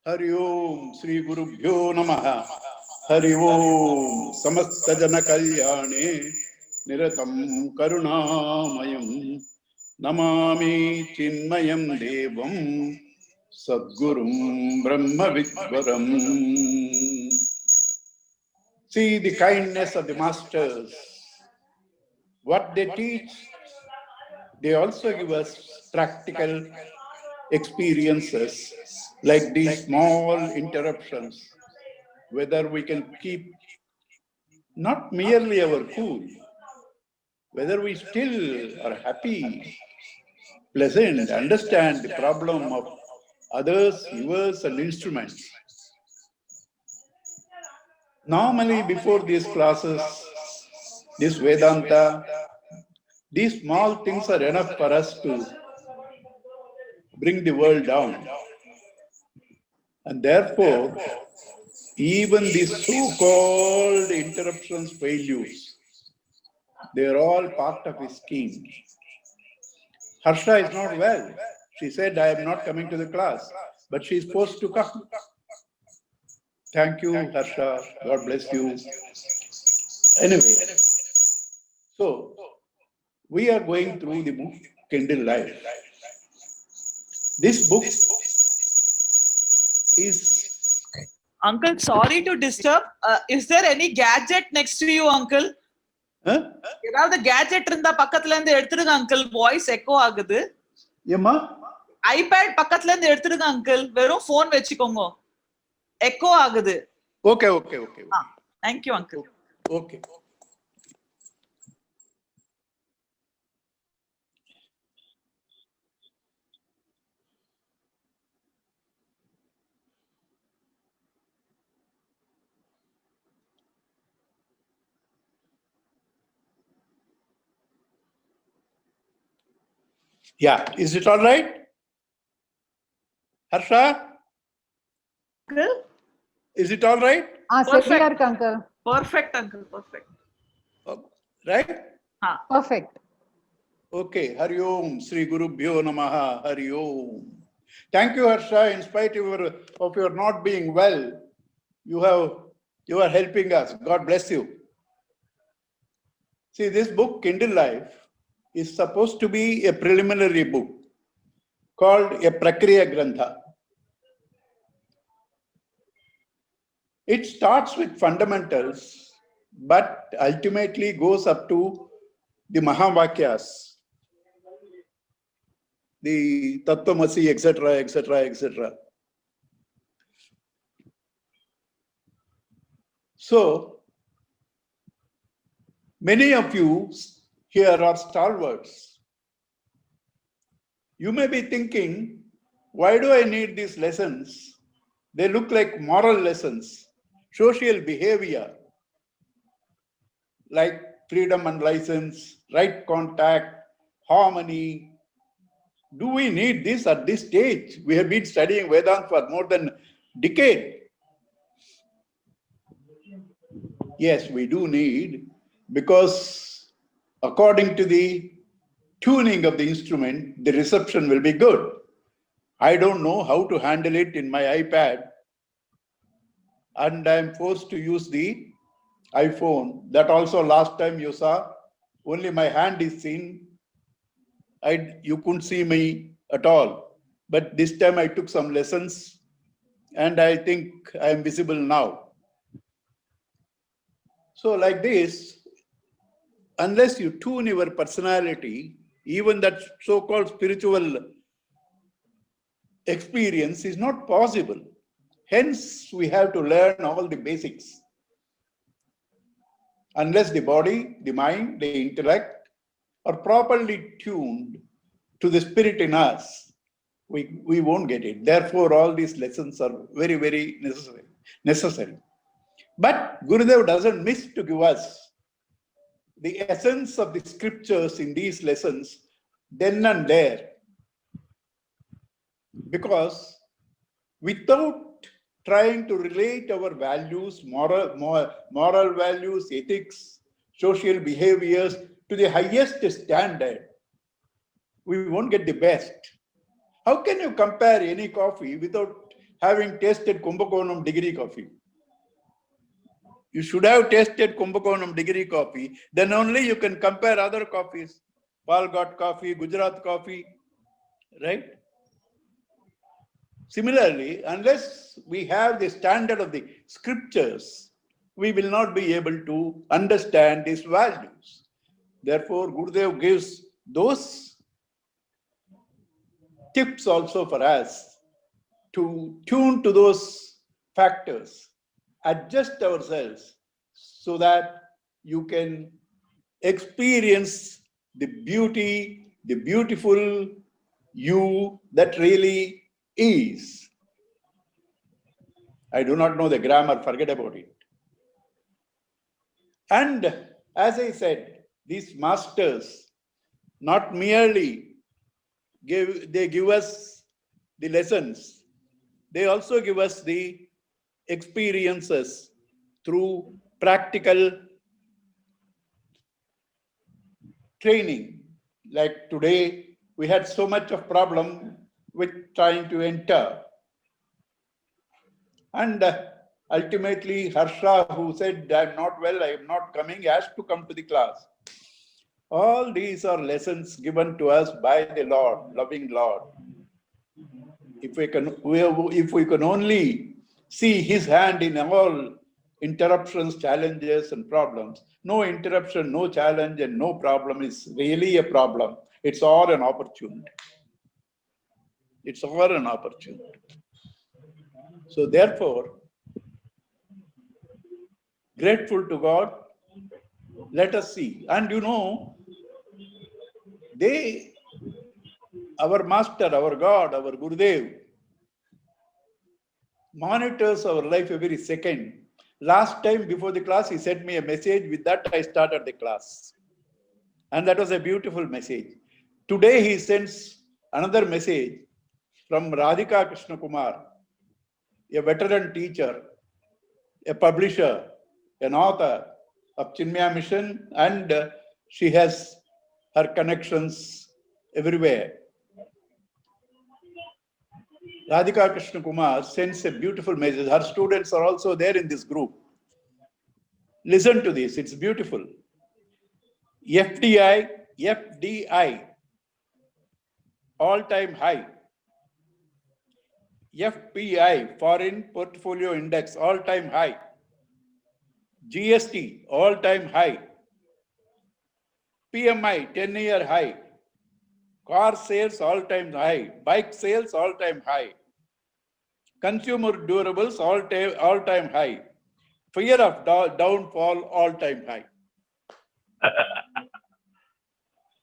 Hari Om Sri Gurubhyo Namaha. Hari Om Samasta Jana Kalyane Niratam Karunamayam Namami Chinmayam Devam Sadgurum Brahma Vidvaram. See the kindness of the masters. What they teach, they also give us practical experiences like these small interruptions, whether we can keep not merely our cool, whether we still are happy, pleasant, understand the problem of others, yours, and instruments. Normally, before these classes, this Vedanta, these small things are enough for us to bring the world down. And therefore, even these so-called interruptions, failures, they are all part of his scheme. Harsha is not well. She said, I am not coming to the class, but she is forced to come. Thank you, Harsha. God bless you. Anyway, so we are going through the book Kindle Life. This book is... Uncle, sorry to disturb. Is there any gadget next to you, Uncle? ஏதாவது gadget இருந்தா பக்கத்துல இருந்து எடுத்துருங்க uncle. Voice echo ஆகுது. ஏமா? IPad பக்கத்துல இருந்து எடுத்துருங்க அங்கிள். வெறும் போன் வெச்சுக்கோங்க. எக்கோ ஆகுது. Okay okay okay. Thank you, Uncle. Okay. Yeah, is it all right? Harsha? Uncle? Is it all right? Perfect, Uncle. Perfect, Uncle. Perfect. Right? Perfect. Okay. Hari Om Sri Gurubhyo Namaha. Hari Om. Thank you, Harsha. In spite of your not being well, you are helping us. God bless you. See, this book, Kindle Life, is supposed to be a preliminary book called a Prakriya Grantha. It starts with fundamentals, but ultimately goes up to the Mahavakyas, the Tattvamasi, etc., etc., etc. So, many of you here are stalwarts. You may be thinking, why do I need these lessons? They look like moral lessons, social behavior, like freedom and license, right contact, harmony. Do we need this at this stage? We have been studying Vedanta for more than a decade. Yes, we do need, because according to the tuning of the instrument, the reception will be good. I don't know how to handle it in my iPad, and I'm forced to use the iPhone. That also last time you saw, only my hand is seen. You couldn't see me at all. But this time I took some lessons, and I think I am visible now. So like this, unless you tune your personality, even that so-called spiritual experience is not possible. Hence, we have to learn all the basics. Unless the body, the mind, the intellect are properly tuned to the spirit in us, we won't get it. Therefore, all these lessons are very, very necessary. But Gurudev doesn't miss to give us the essence of the scriptures in these lessons then and there. Because without trying to relate our values, moral values, ethics, social behaviors to the highest standard, we won't get the best. How can you compare any coffee without having tasted Kumbakonam degree coffee. You should have tasted Kumbakonam degree coffee. Then only you can compare other coffees. Palghat coffee, Gujarat coffee, right? Similarly, unless we have the standard of the scriptures, we will not be able to understand these values. Therefore, Gurudev gives those tips also for us to tune to those factors, adjust ourselves so that you can experience the beauty, the beautiful you that really is. I do not know the grammar, forget about it. And as I said, these masters not merely give us the lessons, they also give us the experiences through practical training. Like today, we had so much of problem with trying to enter. And ultimately, Harsha, who said, I'm not well, I am not coming, has to come to the class. All these are lessons given to us by the Lord, loving Lord. If we can only see His hand in all interruptions, challenges, and problems, no interruption, no challenge, and no problem is really a problem. It's all an opportunity. It's all an opportunity. So therefore, grateful to God, let us see. And you know, our master, our God, our Gurudev, monitors our life every second. Last time before the class, he sent me a message. With that, I started the class. And that was a beautiful message. Today, he sends another message from Radhika Krishna Kumar, a veteran teacher, a publisher, an author of Chinmaya Mission, and she has her connections everywhere. Radhika Krishna Kumar sends a beautiful message. Her students are also there in this group. Listen to this, it's beautiful. FDI, all-time high. FPI, Foreign Portfolio Index, all-time high. GST, all-time high. PMI, 10-year high. Car sales, all-time high. Bike sales, all-time high. Consumer durables, all-time high. Fear of downfall, all-time high.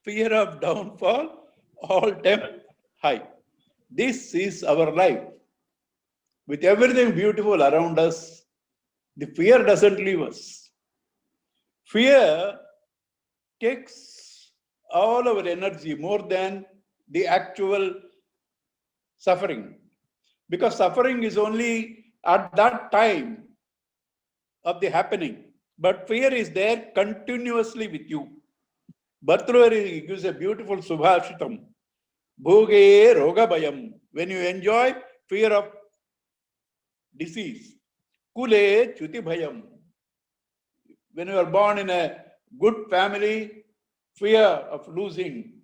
Fear of downfall, all-time high. This is our life. With everything beautiful around us, the fear doesn't leave us. Fear takes all our energy more than the actual suffering. Because suffering is only at that time of the happening. But fear is there continuously with you. Bhartrahari gives a beautiful subhashitam. Bhoge roga bhayam. When you enjoy fear of disease. Kule chuti bhayam. When you are born in a good family, fear of losing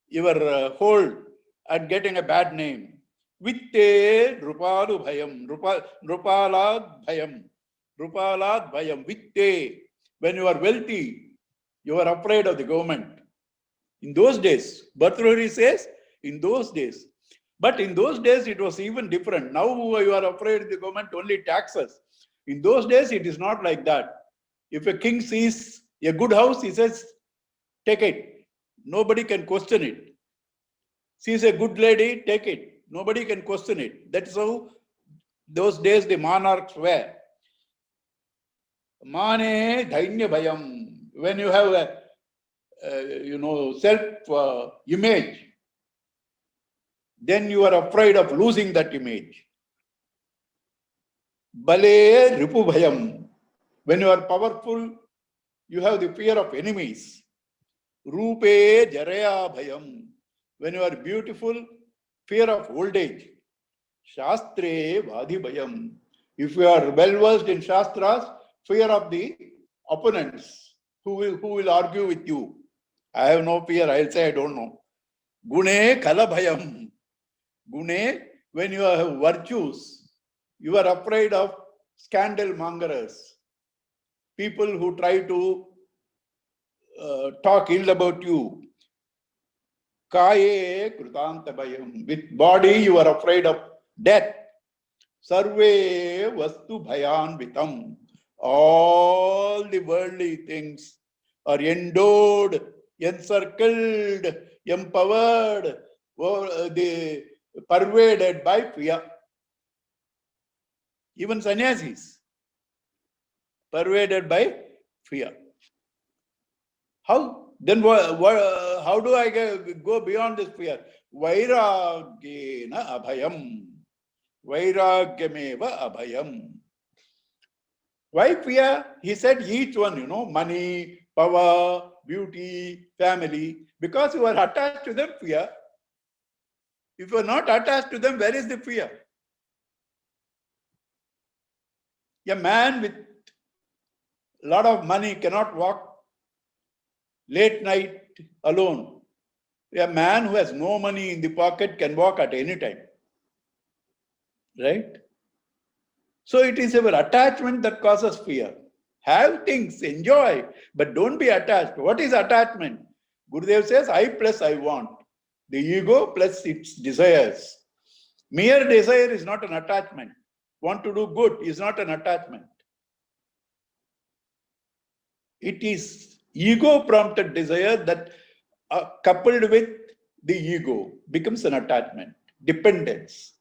your hold and getting a bad name. Vitte rupalu bhayam. Rupalad bhayam. Rupalad bhayam. Vitte. When you are wealthy, you are afraid of the government. In those days, Bhartrahari says, in those days. But in those days, it was even different. Now you are afraid of the government, only taxes. In those days, it is not like that. If a king sees a good house, he says, take it. Nobody can question it. Sees a good lady, take it. Nobody can question it. That's how those days the monarchs were. Mane dhainya bhayam. When you have a self-image, then you are afraid of losing that image. Bale ripu bhayam. When you are powerful, you have the fear of enemies. Rupe jaraya bhayam. When you are beautiful, fear of old age. Shastre vadibhayam. If you are well versed in Shastras, fear of the opponents who will argue with you. I have no fear, I'll say I don't know. Gune kalabhayam. Gune, when you have virtues, you are afraid of scandal mongers, people who try to talk ill about you. Kaye krutanta bhayam. With body, you are afraid of death. Sarve vastu bhayan vitam. All the worldly things are endowed, encircled, empowered, pervaded by fear. Even sannyasis, pervaded by fear. How? Then how do I go beyond this fear? Vairagyena abhayam. Vairagyameva abhayam. Why fear? He said each one, money, power, beauty, family. Because you are attached to them, fear. If you are not attached to them, where is the fear? A man with a lot of money cannot walk late night alone. A man who has no money in the pocket can walk at any time. Right? So it is our attachment that causes fear. Have things, enjoy, but don't be attached. What is attachment? Gurudev says, I plus I want. The ego plus its desires. Mere desire is not an attachment. Want to do good is not an attachment. It is ego-prompted desire that coupled with the ego becomes an attachment, dependence.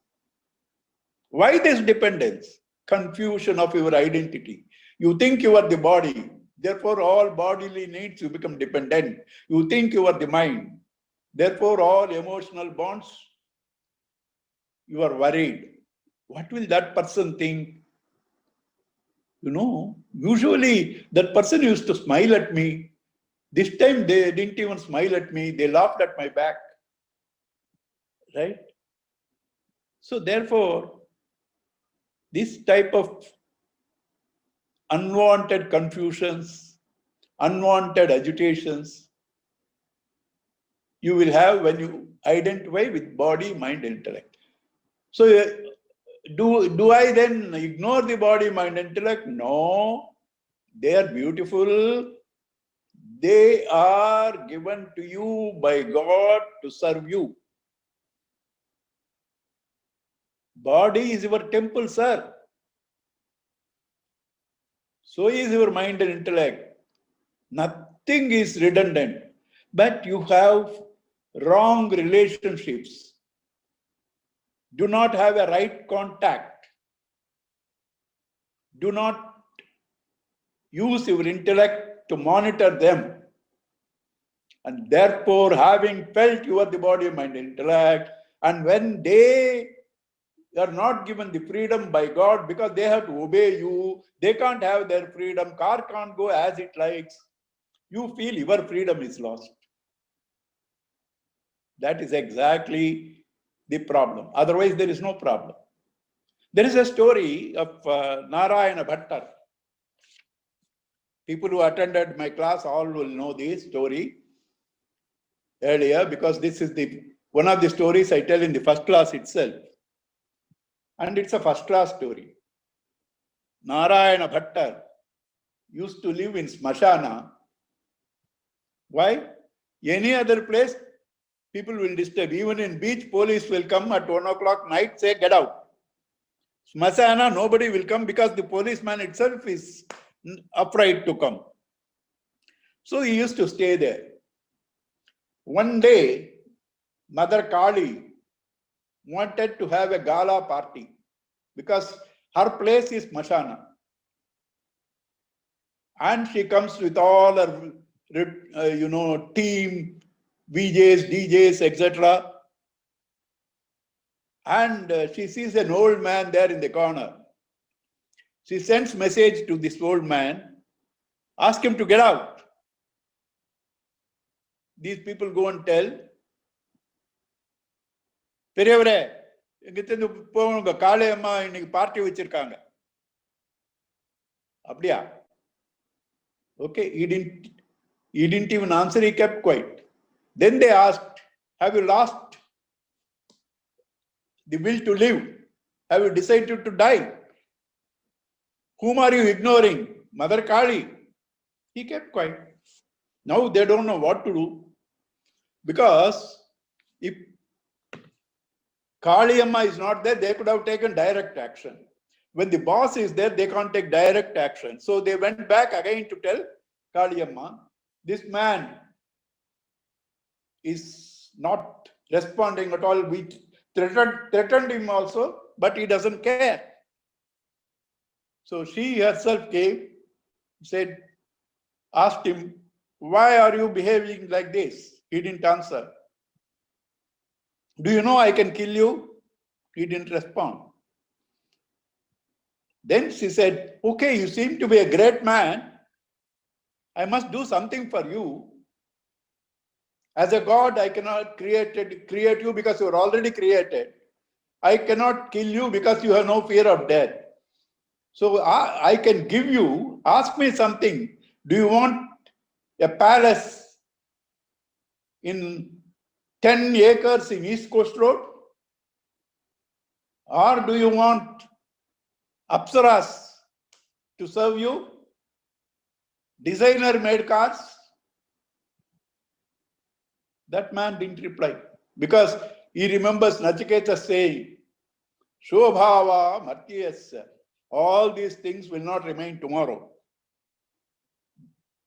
Why this dependence? Confusion of your identity. You think you are the body, therefore all bodily needs you become dependent. You think you are the mind, therefore all emotional bonds you are worried. What will that person think? Usually that person used to smile at me. This time they didn't even smile at me. They laughed at my back. Right? So therefore, this type of unwanted confusions, unwanted agitations, you will have when you identify with body, mind, intellect. So do I then ignore the body, mind, intellect? No. They are beautiful. They are given to you by God to serve you. Body is your temple, sir. So is your mind and intellect. Nothing is redundant. But you have wrong relationships. Do not have a right contact. Do not use your intellect to monitor them. And therefore, having felt you are the body, mind, intellect, and when they are not given the freedom by God because they have to obey you, they can't have their freedom, car can't go as it likes, you feel your freedom is lost. That is exactly the problem. Otherwise, there is no problem. There is a story of Narayana Bhattar. People who attended my class all will know this story earlier because this is one of the stories I tell in the first class itself. And it's a first class story. Narayana Bhattar used to live in Smashana. Why? Any other place, people will disturb. Even in beach, police will come at 1 o'clock night, say, get out. Smashana, nobody will come because the policeman itself is afraid to come. So he used to stay there. One day, Mother Kali wanted to have a gala party because her place is Smashana. And she comes with all her, team, VJs, DJs, etc. And she sees an old man there in the corner. She sends message to this old man, ask him to get out. These people go and tell, Periyavare, எங்க சேர்ந்து போங்க, காளியம்மா இன்னைக்கு party வச்சிருக்காங்க. அப்படியா? Okay, he didn't even answer, he kept quiet. Then they asked, have you lost the will to live? Have you decided to die? Whom are you ignoring? Mother Kali. He kept quiet. Now they don't know what to do, because if Kali Amma is not there, they could have taken direct action. When the boss is there, they can't take direct action. So they went back again to tell Kali Amma, this man is not responding at all. We threatened him also, but he doesn't care. So she herself came, said, asked him, why are you behaving like this? He didn't answer. Do you know I can kill you? He didn't respond. Then she said, okay, you seem to be a great man. I must do something for you. As a God, I cannot create you because you are already created. I cannot kill you because you have no fear of death. So I can give you, ask me something. Do you want a palace in 10 acres in East Coast Road? Or do you want Apsaras to serve you? Designer made cars? That man didn't reply, because he remembers Nachiketa saying, Shobhava Martyasya, all these things will not remain tomorrow.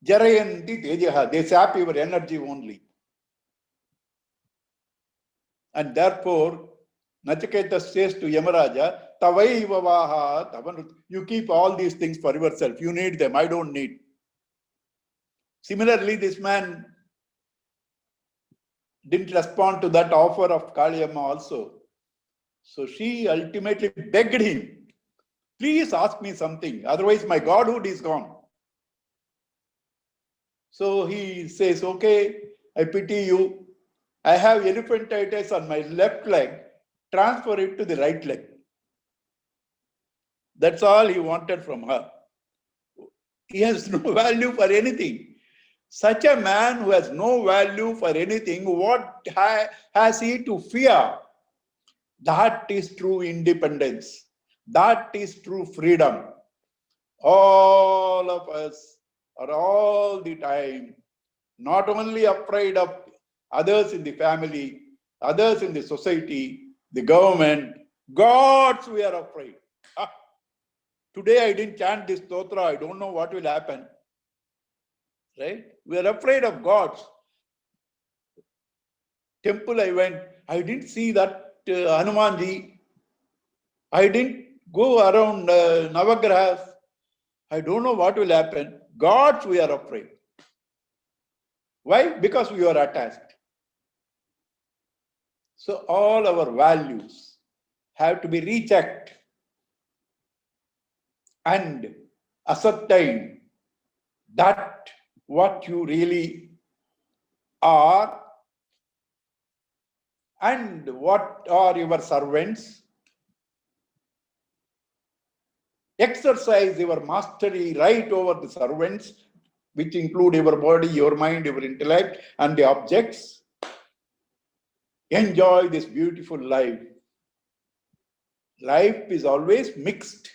Jarayanti Tejaha, they sap your energy only. And therefore, Nachiketa says to Yamaraja, Tavaivavaha Tavanut, you keep all these things for yourself. You need them, I don't need. Similarly, this man didn't respond to that offer of Kaliyamma also. So she ultimately begged him, please ask me something, otherwise my godhood is gone. So he says, okay, I pity you. I have elephantitis on my left leg, transfer it to the right leg. That's all he wanted from her. He has no value for anything. Such a man who has no value for anything, what has he to fear? That is true independence. That is true freedom. All of us are all the time not only afraid of others in the family, others in the society, the government, gods we are afraid. Today I didn't chant this stotra, I don't know what will happen. Right? We are afraid of gods. Temple I went, I didn't see that Hanumanji. I didn't go around Navagrahas. I don't know what will happen. Gods we are afraid. Why? Because we are attached. So all our values have to be rechecked and ascertain that what you really are and what are your servants. Exercise your mastery right over the servants, which include your body, your mind, your intellect, and the objects. Enjoy this beautiful life. Life is always mixed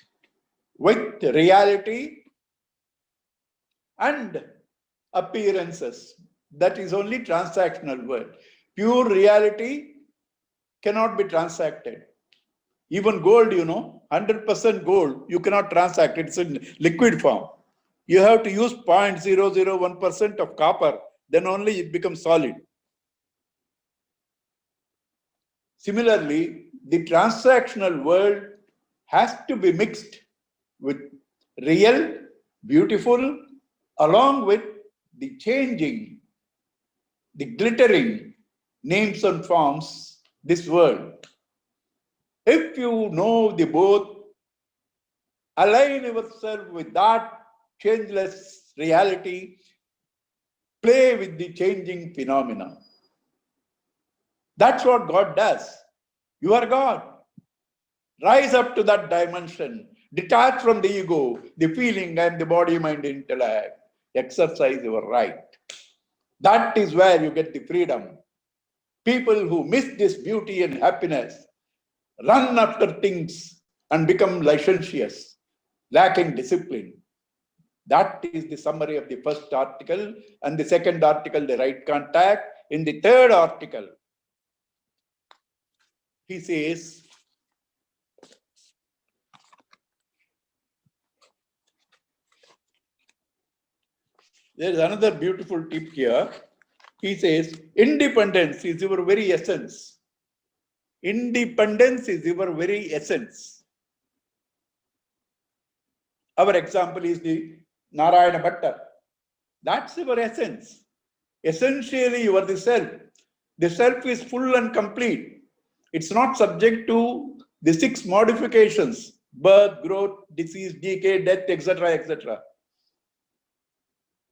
with reality and appearances. That is only transactional word. Pure reality cannot be transacted. Even gold, 100% gold, you cannot transact. It's in liquid form. You have to use 0.001% of copper, then only it becomes solid. Similarly, the transactional world has to be mixed with real, beautiful, along with the changing, the glittering names and forms, this world. If you know the both, align yourself with that changeless reality, play with the changing phenomena. That's what God does. You are God. Rise up to that dimension. Detach from the ego, the feeling and the body, mind, intellect. Exercise your right. That is where you get the freedom. People who miss this beauty and happiness run after things and become licentious, lacking discipline. That is the summary of the first article. And the second article, the right contact. In the third article, he says, there is another beautiful tip here. He says, independence is your very essence. Independence is your very essence. Our example is the Narayana Bhatta. That's your essence. Essentially, you are the self. The self is full and complete. It's not subject to the 6 modifications: birth, growth, disease, decay, death, etc., etc.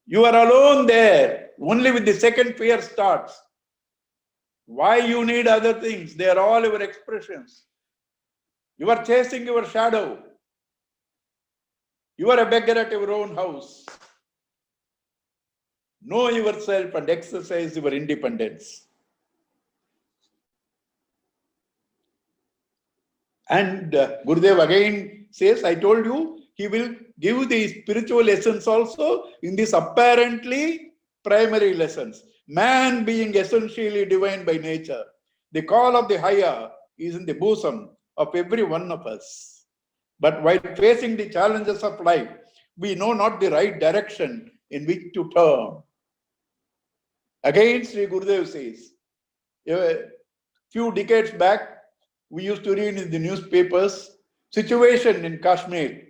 You are alone there. Only with the second fear starts. Why you need other things? They are all your expressions. You are chasing your shadow. You are a beggar at your own house. Know yourself and exercise your independence. And Gurudev again says, I told you, he will give the spiritual essence also in these apparently primary lessons. Man being essentially divine by nature. The call of the higher is in the bosom of every one of us. But while facing the challenges of life, we know not the right direction in which to turn. Again, Sri Gurudev says, a few decades back, we used to read in the newspapers, situation in Kashmir.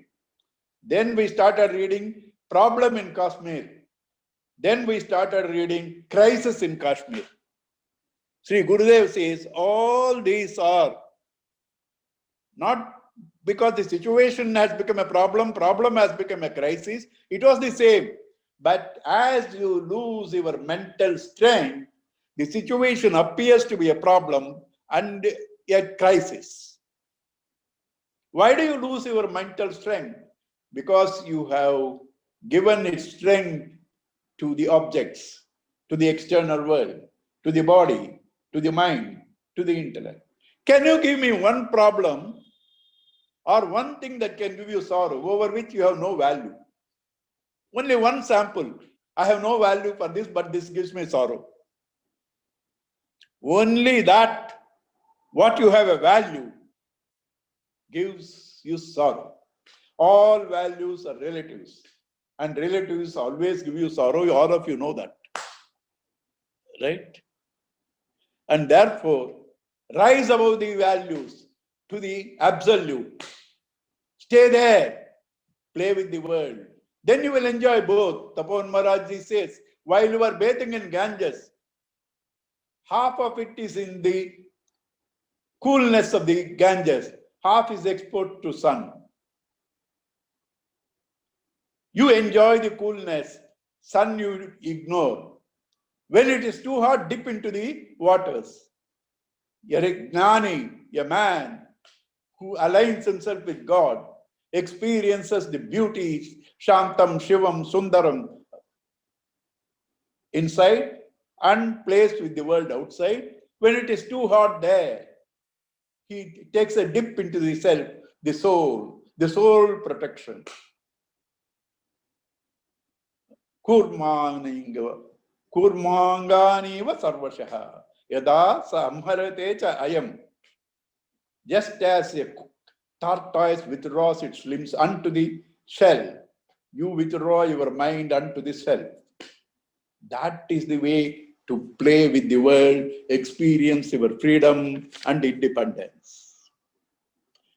Then we started reading problem in Kashmir. Then we started reading crisis in Kashmir. Sri Gurudev says all these are not because the situation has become a problem has become a crisis. It was the same. But as you lose your mental strength, the situation appears to be a problem and a crisis. Why do you lose your mental strength? Because you have given its strength to the objects, to the external world, to the body, to the mind, to the intellect. Can you give me one problem or one thing that can give you sorrow over which you have no value? Only one sample. I have no value for this, but this gives me sorrow. Only that what you have a value gives you sorrow. All values are relatives, and relatives always give you sorrow. All of you know that, right? And therefore, rise above the values to the absolute. Stay there, play with the world. Then you will enjoy both. Tapan Maharaj says, while you are bathing in Ganges, half of it is in the coolness of the Ganges, half is exposed to sun. You enjoy the coolness, sun you ignore. When it is too hot, dip into the waters. You're a gnani, a man who aligns himself with God, experiences the beauties, Shantam, Shivam, Sundaram, inside and plays with the world outside. When it is too hot there, he takes a dip into the self, the soul protection. Kurmaniva sarvashaha yada samharate cha ayam. Just as a tortoise withdraws its limbs unto the shell, you withdraw your mind unto the self. That is the way to play with the world, experience your freedom and independence.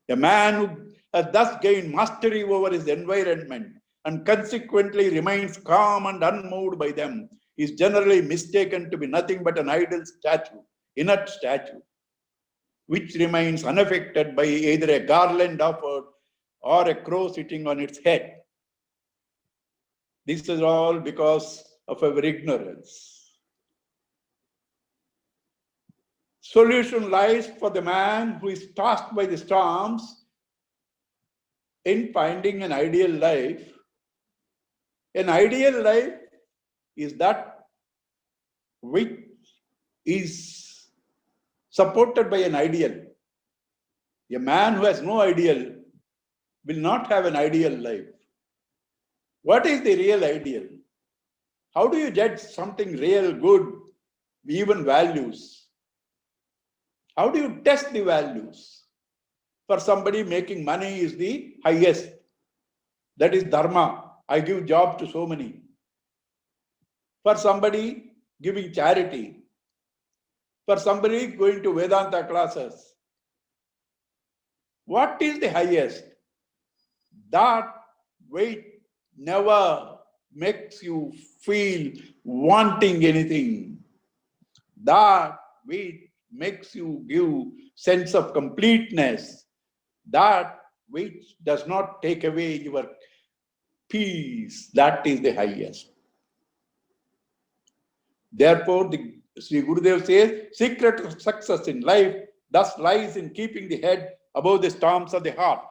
A man who has thus gained mastery over his environment and consequently remains calm and unmoved by them is generally mistaken to be nothing but an idle statue, inert statue, which remains unaffected by either a garland offered or a crow sitting on its head. This is all because of our ignorance. solution lies for the man who is tossed by the storms in finding an ideal life. An ideal life is that which is supported by an ideal. A man who has no ideal will not have an ideal life. What is the real ideal? How do you judge something real, good, even values? How do you test the values? For somebody, making money is the highest. That is dharma. I give job to so many. For somebody, giving charity. For somebody, going to Vedanta classes. What is the highest? That weight never makes you feel wanting anything. That weight makes you give sense of completeness. That which does not take away your peace. That is the highest. Therefore, the Sri Gurudev says, secret of success in life thus lies in keeping the head above the storms of the heart.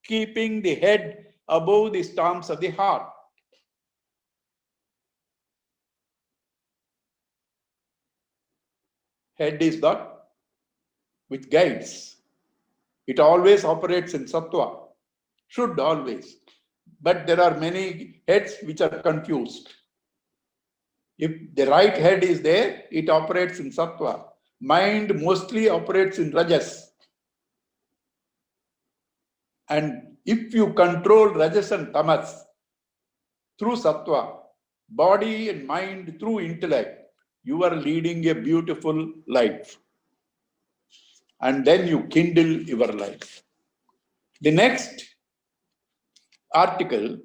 Keeping the head above the storms of the heart. Head is that which guides. It always operates in sattva. Should always. But there are many heads which are confused. If the right head is there, it operates in sattva. Mind mostly operates in rajas. And if you control rajas and tamas through sattva, body and mind through intellect, you are leading a beautiful life. And then you kindle your life. The next article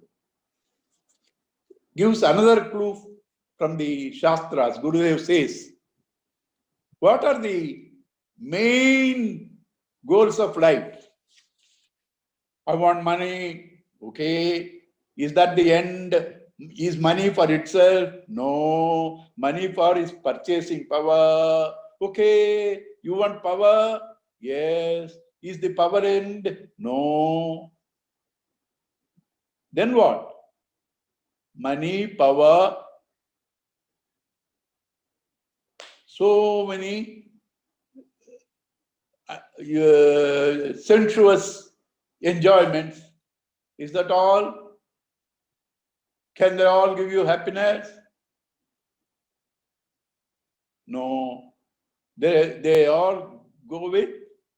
gives another clue from the Shastras. Gurudev says, what are the main goals of life? I want money. Okay. Is that the end? Is money for itself? No. Money for its purchasing power. Okay. You want power? Yes. Is the power end? No. Then what? Money, power. So many sensuous enjoyments. Is that all? Can they all give you happiness? No. They all go with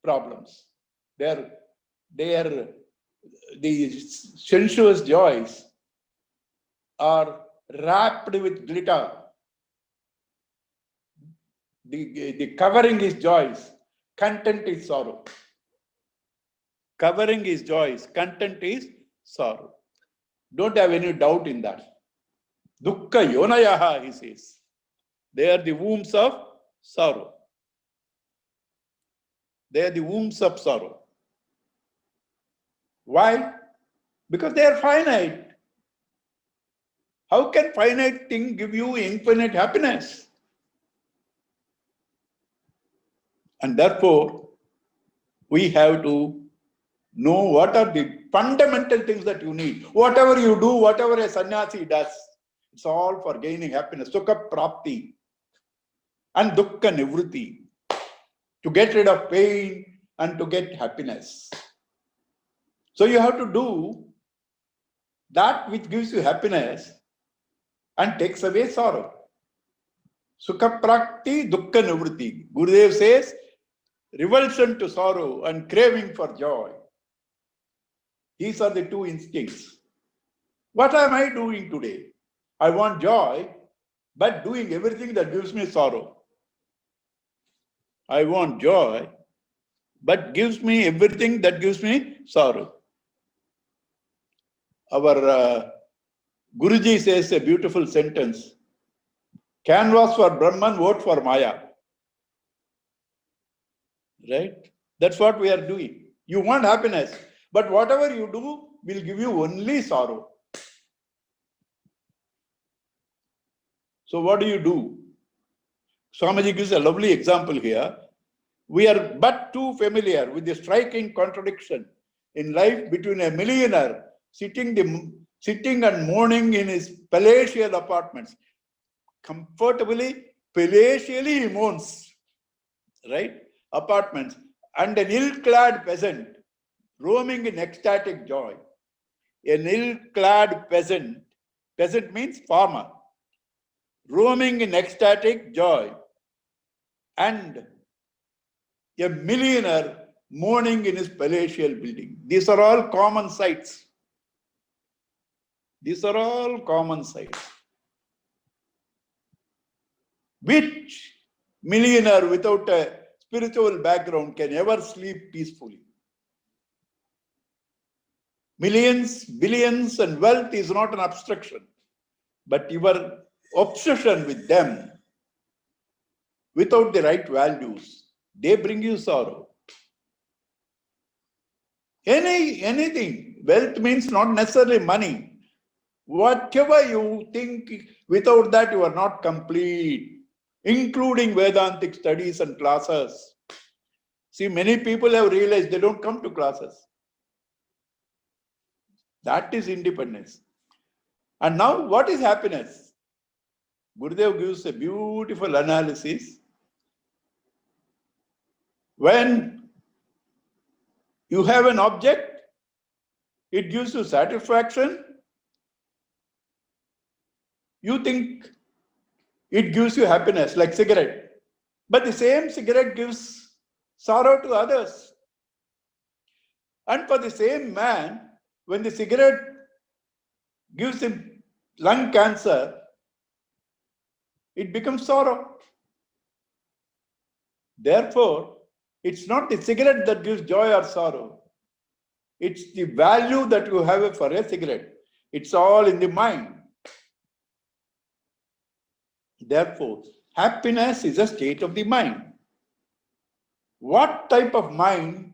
problems. The sensuous joys are wrapped with glitter. The covering is joys, content is sorrow. Covering is joys, content is sorrow. Don't have any doubt in that. Dukkha yonayaha, he says. They are the wombs of sorrow. They are the wombs of sorrow. Why? Because they are finite. How can finite thing give you infinite happiness? And therefore, we have to know what are the fundamental things that you need. Whatever you do, whatever a sannyasi does, it's all for gaining happiness. Sukha prapti and dukkha nivruti. To get rid of pain and to get happiness. So you have to do that which gives you happiness and takes away sorrow. Sukha prakti, dukkha nivruti. Gurudev says, revulsion to sorrow and craving for joy. These are the two instincts. What am I doing today? I want joy, but doing everything that gives me sorrow. I want joy, but gives me everything that gives me sorrow. Our Guruji says a beautiful sentence. Canvas for Brahman, vote for Maya. Right? That's what we are doing. You want happiness, but whatever you do will give you only sorrow. So what do? Swamiji gives a lovely example here. We are but too familiar with the striking contradiction in life between a millionaire sitting and mourning in his palatial apartments. Comfortably, palatially he mourns, right? Apartments, and an ill-clad peasant roaming in ecstatic joy. An ill-clad peasant means farmer, roaming in ecstatic joy, and a millionaire mourning in his palatial building. These are all common sights. These are all common sights. Which millionaire without a spiritual background can ever sleep peacefully? Millions, billions, and wealth is not an abstraction, but your obsession with them without the right values, they bring you sorrow. Anything. Wealth means not necessarily money. Whatever you think, without that you are not complete, including Vedantic studies and classes. See, many people have realized they don't come to classes. That is independence. And now, what is happiness? Gurudev gives a beautiful analysis. When you have an object, it gives you satisfaction. You think it gives you happiness, like cigarette. But the same cigarette gives sorrow to others. And for the same man, when the cigarette gives him lung cancer, it becomes sorrow. Therefore, it's not the cigarette that gives joy or sorrow. It's the value that you have for a cigarette. It's all in the mind. Therefore, happiness is a state of the mind. What type of mind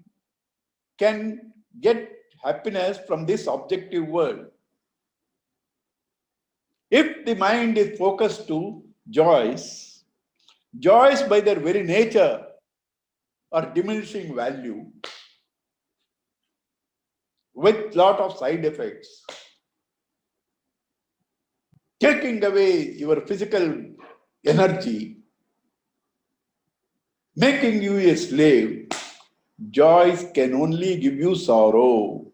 can get happiness from this objective world? If the mind is focused to joys by their very nature are diminishing value with lot of side effects, taking away your physical energy, making you a slave. Joys can only give you sorrow.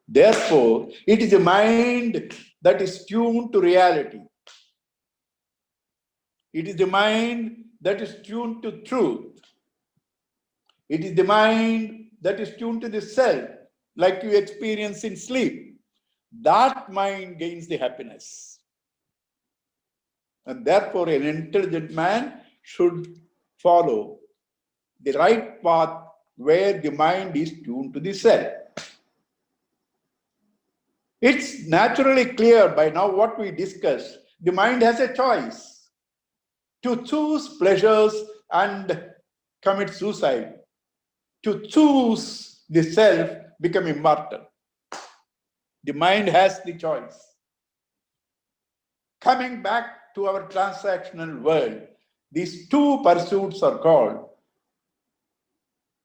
Therefore, it is a mind that is tuned to reality. It is the mind that is tuned to truth. It is the mind that is tuned to the self, like you experience in sleep. That mind gains the happiness. And therefore, an intelligent man should follow the right path where the mind is tuned to the self. It's naturally clear by now what we discussed. The mind has a choice to choose pleasures and commit suicide, to choose the self, become immortal. The mind has the choice. Coming back to our transactional world, these two pursuits are called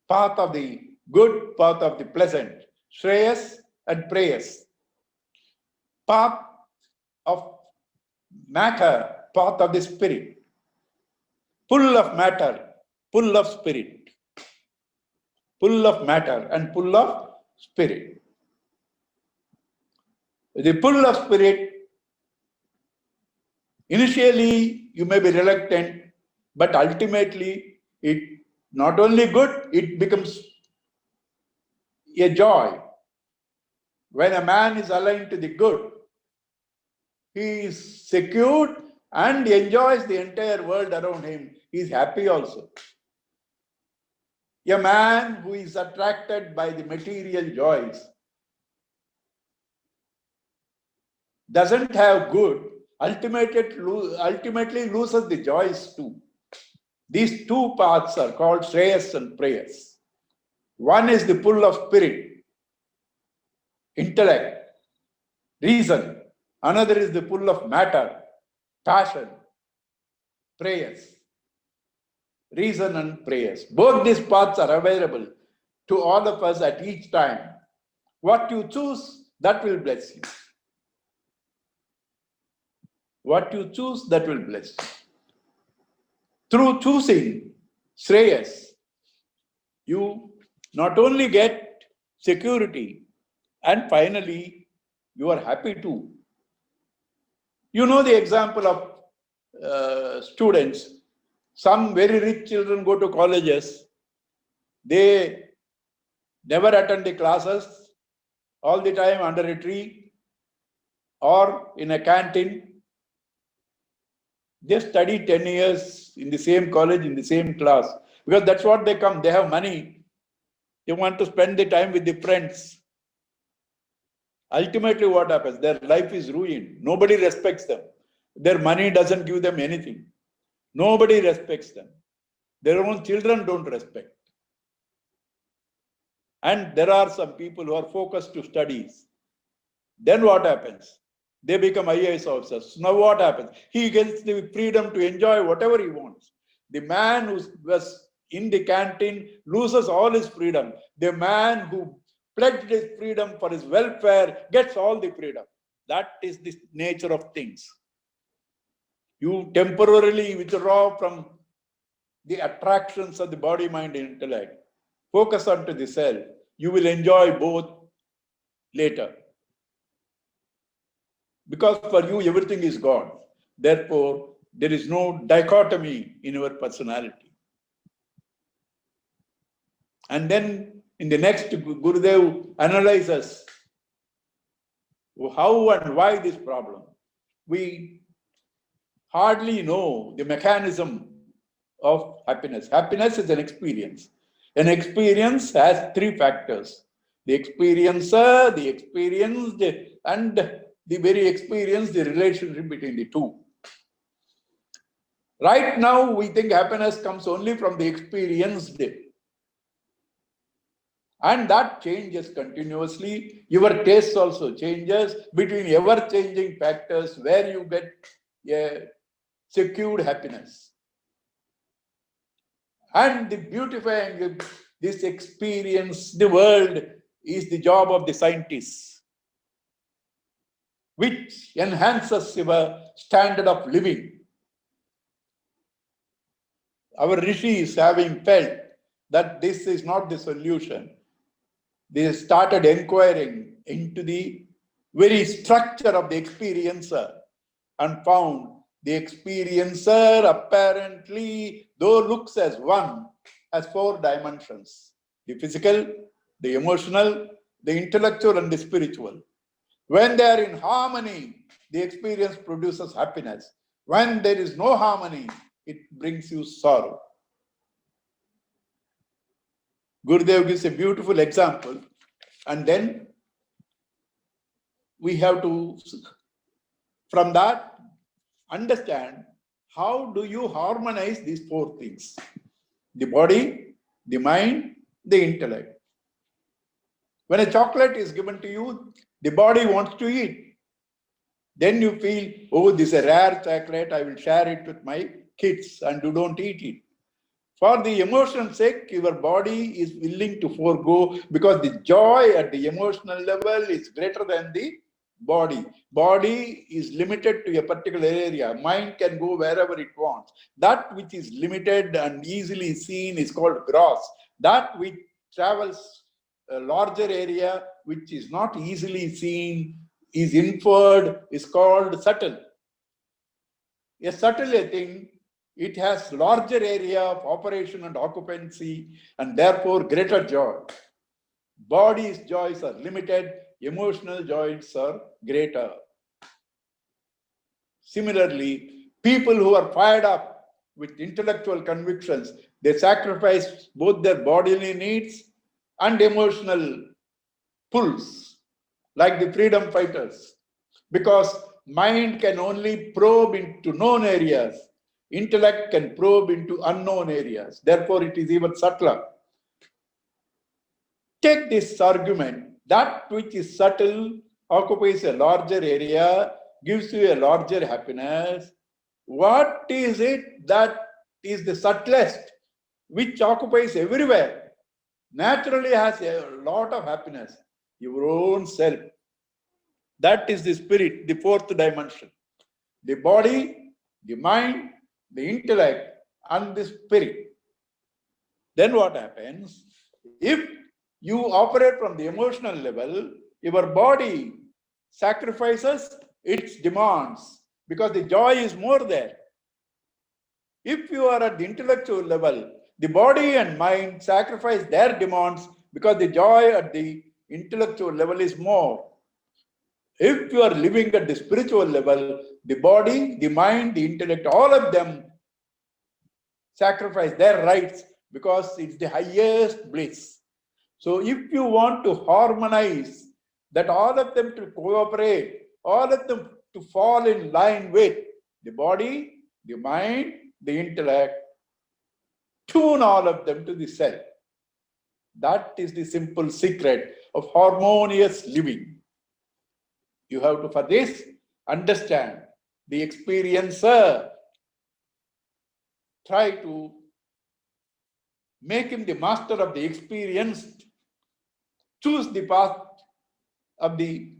path of the good, path of the pleasant, Shreyas and Preyas. Path of matter, path of the spirit. Pull of matter, pull of spirit. Pull of matter and pull of spirit. The pull of spirit, initially you may be reluctant, but ultimately it not only good, it becomes a joy. When a man is aligned to the good, he is secured and enjoys the entire world around him. He is happy also. A man who is attracted by the material joys doesn't have good, ultimately loses the joys too. These two paths are called Shreyas and Preyas. One is the pull of spirit, intellect, reason. Another is the pull of matter, passion. prayers. Reason and prayers. Both these paths are available to all of us at each time. What you choose, that will bless you. What you choose, that will bless you. Through choosing Shreyas, you not only get security, and finally, you are happy too. You know the example of students. Some very rich children go to colleges. They never attend the classes, all the time under a tree or in a canteen. They study 10 years in the same college, in the same class, because that's what they come. They have money. They want to spend the time with the friends. Ultimately, what happens? Their life is ruined. Nobody respects them. Their money doesn't give them anything. Nobody respects them. Their own children don't respect. And there are some people who are focused to studies. Then what happens? They become IAS officers. Now what happens? He gets the freedom to enjoy whatever he wants. The man who was in the canteen loses all his freedom. The man who pledged his freedom for his welfare gets all the freedom. That is the nature of things. You temporarily withdraw from the attractions of the body, mind, and intellect. Focus onto the self. You will enjoy both later. Because for you, everything is God. Therefore, there is no dichotomy in your personality. And then in the next, Gurudev analyzes how and why this problem. We hardly know the mechanism of happiness. Happiness is an experience. An experience has three factors: the experiencer, the experienced, and the very experience, the relationship between the two. Right now, we think happiness comes only from the experienced. And that changes continuously. Your taste also changes between ever-changing factors where you get a secured happiness. And the beautifying this experience, the world, is the job of the scientists, which enhances your standard of living. Our rishis, having felt that this is not the solution, they started inquiring into the very structure of the experiencer and found the experiencer apparently, though looks as one, has four dimensions: the physical, the emotional, the intellectual, and the spiritual. When they are in harmony, the experience produces happiness. When there is no harmony, it brings you sorrow. Gurudev gives a beautiful example, and then we have to, from that, understand how do you harmonize these four things: the body, the mind, the intellect. When a chocolate is given to you, the body wants to eat. Then you feel, oh, this is a rare chocolate, I will share it with my kids, and you don't eat it. For the emotional sake, your body is willing to forego, because the joy at the emotional level is greater than the body. Body is limited to a particular area. Mind can go wherever it wants. That which is limited and easily seen is called gross. That which travels a larger area, which is not easily seen, is inferred, is called subtle. A subtle thing, it has larger area of operation and occupancy, and therefore greater joy. Body's joys are limited, emotional joys are greater. Similarly, people who are fired up with intellectual convictions, they sacrifice both their bodily needs and emotional pulls, like the freedom fighters, because mind can only probe into known areas. Intellect can probe into unknown areas. Therefore, it is even subtler. Take this argument: that which is subtle occupies a larger area, gives you a larger happiness. what is it that is the subtlest, which occupies everywhere, naturally has a lot of happiness? Your own self. That is the spirit, the fourth dimension. The body, the mind, the intellect, and the spirit. Then what happens? If you operate from the emotional level, your body sacrifices its demands because the joy is more there. If you are at the intellectual level, the body and mind sacrifice their demands because the joy at the intellectual level is more. If you are living at the spiritual level, the body, the mind, the intellect, all of them sacrifice their rights because it's the highest bliss. So if you want to harmonize that all of them to cooperate, all of them to fall in line with the body, the mind, the intellect, tune all of them to the self. That is the simple secret of harmonious living. You have to, for this, understand the experiencer. Try to make him the master of the experienced. Choose the path of the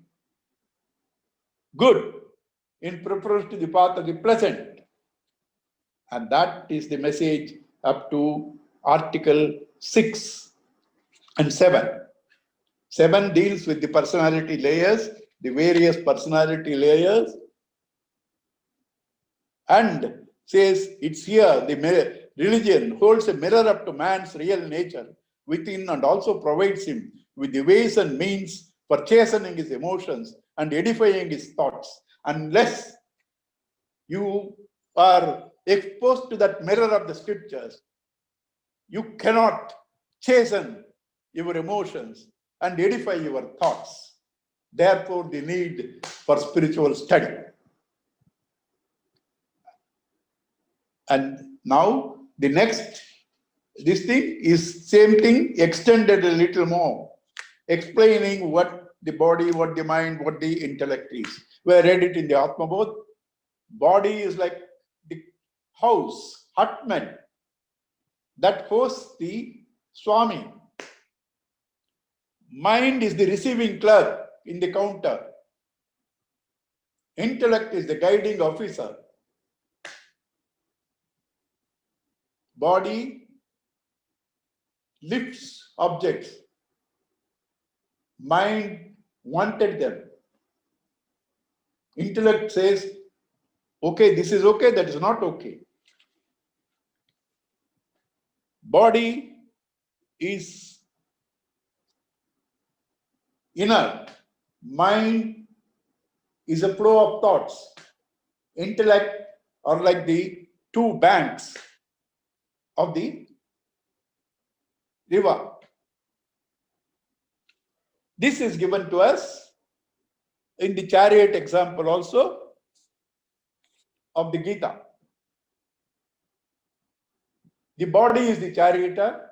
good in preference to the path of the pleasant. And that is the message up to Article 6 and 7. 7 deals with the personality layers, the various personality layers, and says it's here the religion holds a mirror up to man's real nature within and also provides him with the ways and means for chastening his emotions and edifying his thoughts. Unless you are exposed to that mirror of the scriptures, you cannot chasten your emotions and edify your thoughts. Therefore, the need for spiritual study. And now the next, this thing is same thing extended a little more, explaining what the body, what the mind, what the intellect is. We read it in the Atmabodh. Body is like the house, hutman, that hosts the Swami. Mind is the receiving clerk in the counter. Intellect is the guiding officer. Body lifts objects. Mind wanted them. Intellect says, okay, this is okay, that is not okay. Body is inert. Mind is a flow of thoughts. Intellect are like the two banks of the river. This is given to us in the chariot example also of the Gita. The body is the charioteer.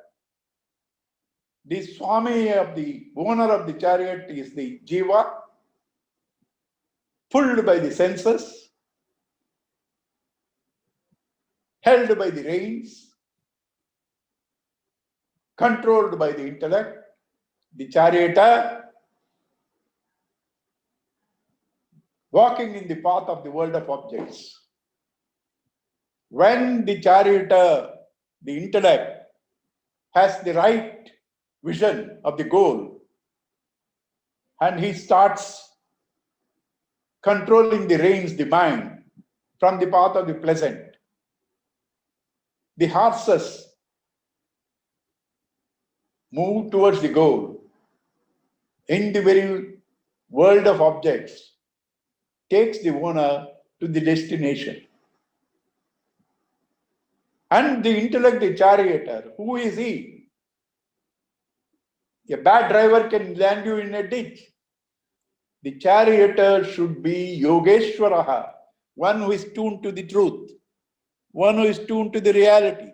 The Swami of the owner of the chariot is the Jiva, pulled by the senses, held by the reins, controlled by the intellect. The charioteer walking in the path of the world of objects. When the charioteer, the intellect, has the right vision of the goal and he starts controlling the reins, the mind, from the path of the pleasant, the horses move towards the goal in the very world of objects, takes the owner to the destination. And the intellect, the charioteer, who is he? A bad driver can land you in a ditch. The charioteer should be Yogeshwaraha, one who is tuned to the truth, one who is tuned to the reality.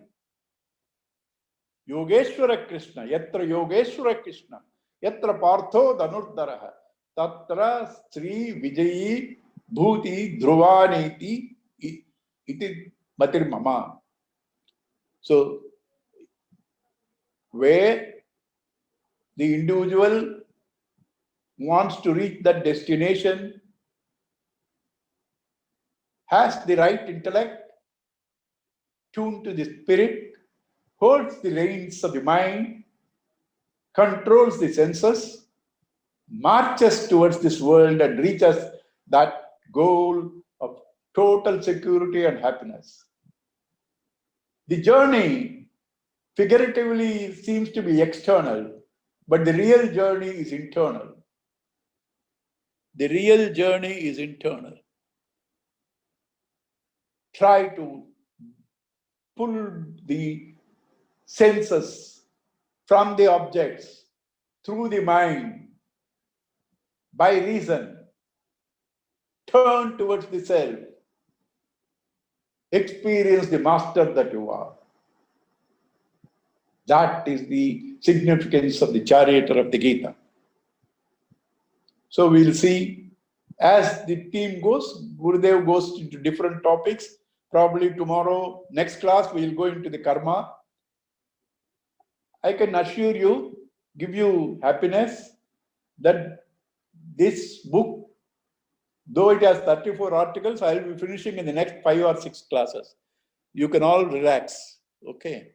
Yogeshwara Krishna, yatra Yogeshwara Krishna, yatra Partho Dhanurdharaha, tatra Sri Vijayi Bhuti Dhruvaniti iti matir mama. So, where the individual wants to reach that destination, has the right intellect, tuned to the spirit, holds the reins of the mind, controls the senses, marches towards this world and reaches that goal of total security and happiness. The journey figuratively seems to be external, but the real journey is internal. The real journey is internal. Try to pull the senses from the objects through the mind by reason. Turn towards the self. Experience the master that you are. That is the significance of the charioteer of the Gita. So we'll see as the team goes, Gurudev goes into different topics. Probably tomorrow, next class, we'll go into the karma. I can assure you, give you happiness that this book, though it has 34 articles, I'll be finishing in the next 5 or 6 classes. You can all relax. Okay.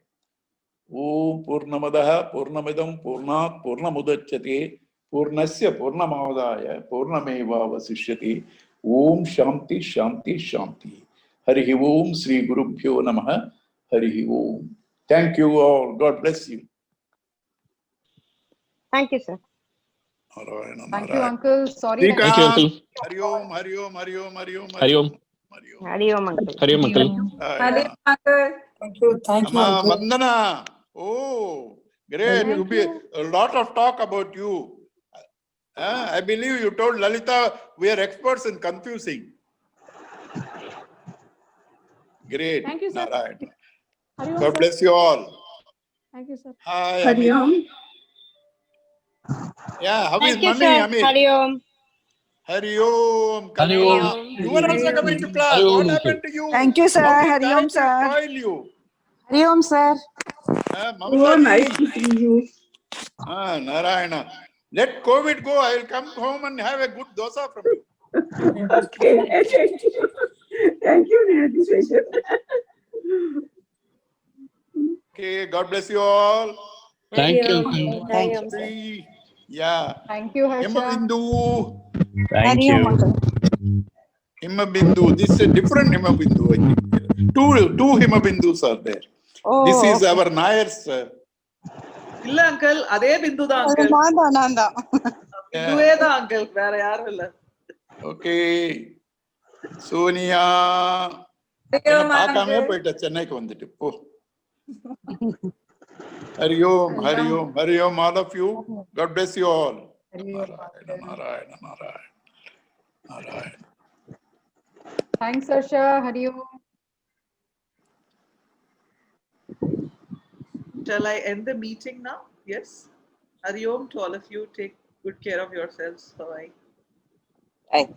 Om Purnamadaha Purnamidam Purnat Purnamudachyate Purnasya Purnamadaya Purnameva Vasishyati. Om Shanti Shanti Shanti. Harihi Om Sri Gurubhyo Namaha. Harihi Om. Thank you all. God bless you. Thank you, sir. Thank you, uncle. Sorry. Thank Thank you, uncle. Hari Om, Hari Om, Hari Om, Hari Om, Hari Om. Hari Om. Hari Om, uncle. Hari Om, uncle. Yeah. Thank you. Thank you. Amma, uncle. Vandana. Oh, great. Thank You be you. a lot of talk about you. I believe you told Lalita we are experts in confusing. Great. Thank you, sir. Narayan. Hari Om, God sir. bless you all. Thank you, sir. Hi, Hari Amit. Om. Yeah, how is Thank you, Mummy, sir. Amit? Hari Om. Hari Om. Hari Kalpana. Om. You are also coming to class. Hari Om, What uncle. happened to you? Thank you, sir. How did Hari Om, Gayatri sir. spoil you? Hari Om, sir. Oh, Mamata nice ji. to see you. Narayana. Let COVID go. I will come home and have a good dosa from you. Okay. Thank you. Thank you, Nidhi. Okay, God bless you all. Thank you, uncle. Hari Om, sir. Three. Yeah. Thank you, Harsha. Himabindu. Thank Hari Om, you. uncle. Himabindu. This is a different Himabindu, I think. Two Himabindus are there. Oh, This is okay. our Nayar's. இல்ல uncle அதே பிந்து தான் uncle பிந்துவே தான் uncle வேற யாரும் இல்ல Okay. Sonia. பார்க்காமயே போயிட்ட சென்னைக்கு வந்துட்டு போ. Hari Om, Hari Om, Hari Om, all of you. God bless you all. Narayana, Narayana, Narayana, Narayana. Thanks, Harsha. Hari Om. Shall I end the meeting now? Yes. Hari Om to all of you. Take good care of yourselves. Bye. Bye.